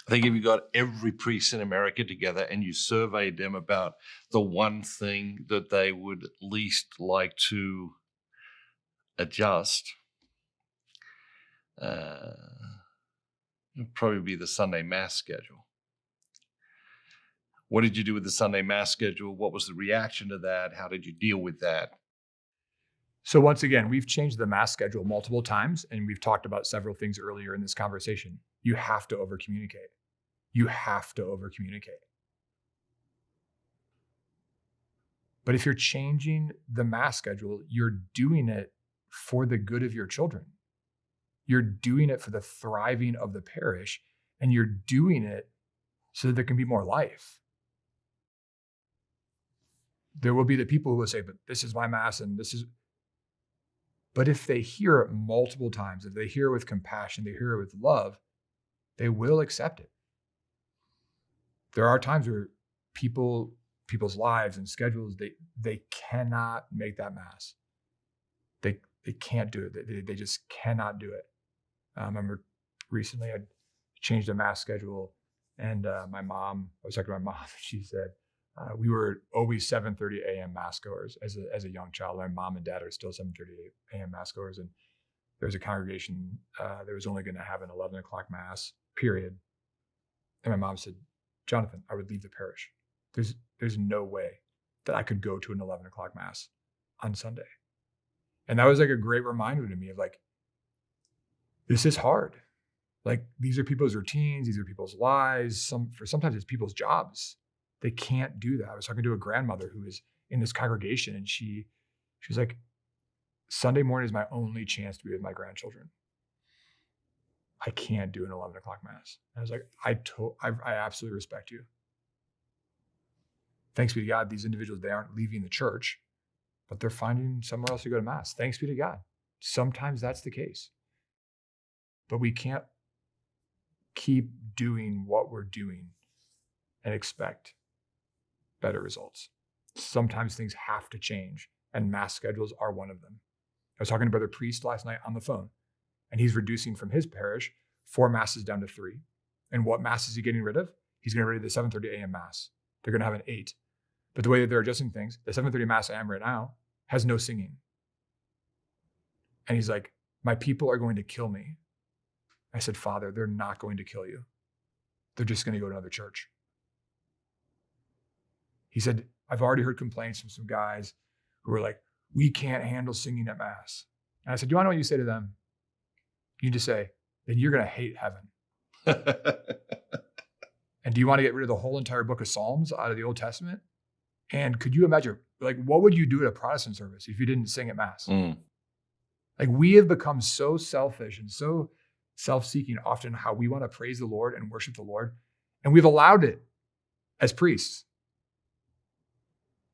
I think if you got every priest in America together and you surveyed them about the one thing that they would least like to adjust, it'd probably be the Sunday Mass schedule. What did you do with the Sunday Mass schedule? What was the reaction to that? How did you deal with that? So once again, we've changed the Mass schedule multiple times, and we've talked about several things earlier in this conversation. You have to over communicate. You have to over communicate. But if you're changing the Mass schedule, you're doing it for the good of your children. You're doing it for the thriving of the parish, and you're doing it so that there can be more life. There will be the people who will say, but this is my Mass and this is. But if they hear it multiple times, if they hear it with compassion, they hear it with love, they will accept it. There are times where people's lives and schedules, they cannot make that Mass. They can't do it. They just cannot do it. I remember recently I changed a Mass schedule, and I was talking to my mom, she said, we were always 7:30 a.m. Mass goers as a young child. My mom and dad are still 7:30 a.m. Mass goers, and there's a congregation that was only going to have an 11 o'clock Mass, period. And my mom said, Jonathan, I would leave the parish. There's no way that I could go to an 11 o'clock Mass on Sunday. And that was like a great reminder to me of like, this is hard. Like, these are people's routines, these are people's lives. Sometimes it's people's jobs. They can't do that. I was talking to a grandmother who is in this congregation, and she was like, Sunday morning is my only chance to be with my grandchildren. I can't do an 11 o'clock Mass. And I was like, I absolutely respect you. Thanks be to God, these individuals, they aren't leaving the church, but they're finding somewhere else to go to Mass. Thanks be to God. Sometimes that's the case. But we can't keep doing what we're doing and expect better results. Sometimes things have to change, and Mass schedules are one of them. I was talking to Brother Priest last night on the phone, and he's reducing from his parish 4 Masses down to 3. And what Mass is he getting rid of? He's getting rid of the 7:30 a.m. Mass. They're going to have an 8. But the way that they're adjusting things, the 7:30 Mass I am right now has no singing. And he's like, my people are going to kill me. I said, Father, they're not going to kill you. They're just going to go to another church. He said, I've already heard complaints from some guys who are like, we can't handle singing at Mass. And I said, do you want to know what you say to them? You just say, then you're going to hate heaven. And do you want to get rid of the whole entire book of Psalms out of the Old Testament? And could you imagine, like, what would you do at a Protestant service if you didn't sing at Mass? Like, we have become so selfish and so self-seeking often how we want to praise the Lord and worship the Lord. And we've allowed it as priests.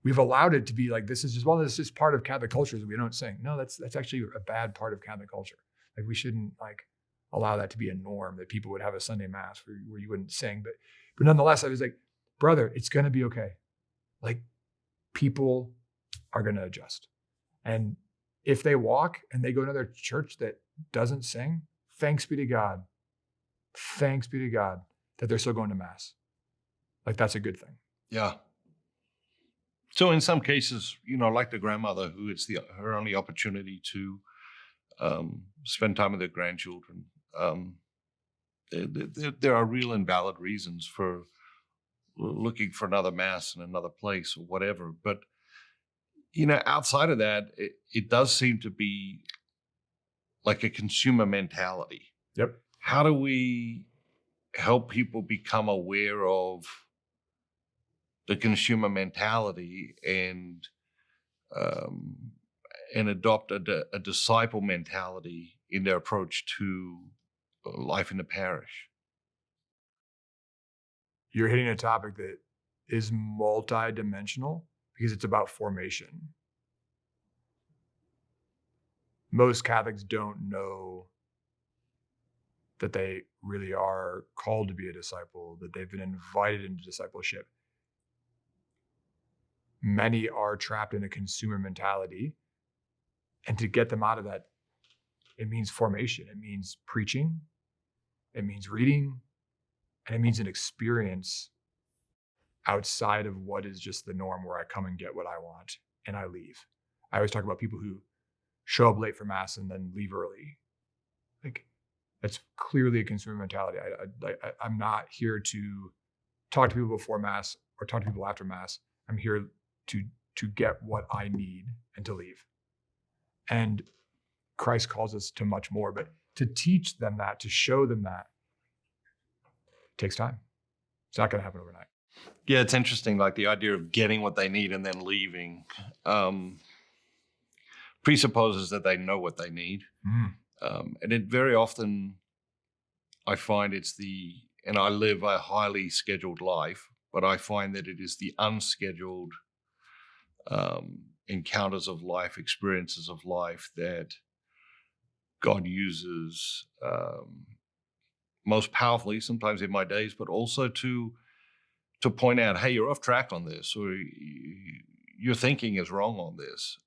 We've allowed it to be like, this is just part of Catholic culture that we don't sing. No, that's actually a bad part of Catholic culture. Like, we shouldn't like allow that to be a norm, that people would have a Sunday Mass where you wouldn't sing. But nonetheless, I was like, brother, it's going to be okay. Like, people are going to adjust. And if they walk and they go to another church that doesn't sing, thanks be to God. Thanks be to God that they're still going to Mass. Like, that's a good thing. Yeah. So in some cases, like the grandmother who it's her only opportunity to spend time with their grandchildren, there are real and valid reasons for looking for another Mass in another place or whatever. But, outside of that, it does seem to be like a consumer mentality. Yep. How do we help people become aware of the consumer mentality and adopt a disciple mentality in their approach to life in the parish? You're hitting a topic that is multidimensional because it's about formation. Most Catholics don't know that they really are called to be a disciple, that they've been invited into discipleship. Many are trapped in a consumer mentality. And to get them out of that, it means formation. It means preaching. It means reading. And it means an experience outside of what is just the norm, where I come and get what I want and I leave. I always talk about people who show up late for mass and then leave early. Like, that's clearly a consumer mentality. I'm not here to talk to people before mass or talk to people after mass. I'm here to get what I need and to leave. And Christ calls us to much more, but to teach them that, to show them that, takes time. It's not going to happen overnight. Yeah, it's interesting. Like the idea of getting what they need and then leaving presupposes that they know what they need. And it very often, I find and I live a highly scheduled life, but I find that it is the unscheduled encounters of life, experiences of life that God uses most powerfully, sometimes in my days, but also to point out, hey, you're off track on this, or your thinking is wrong on this.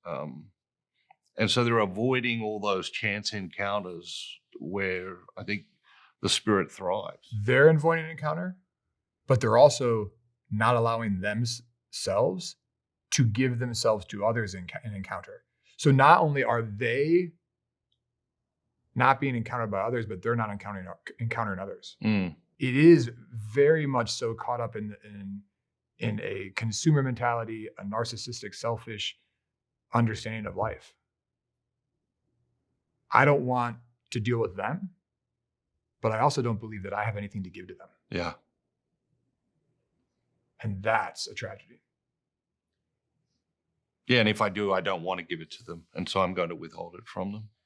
And so they're avoiding all those chance encounters where I think the Spirit thrives. They're avoiding an encounter, but they're also not allowing themselves to give themselves to others in an encounter. So not only are they not being encountered by others, but they're not encountering others. It is very much so caught up in a consumer mentality, a narcissistic, selfish understanding of life. I don't want to deal with them, but I also don't believe that I have anything to give to them. Yeah. And that's a tragedy. Yeah, and if I do, I don't want to give it to them. And so I'm going to withhold it from them.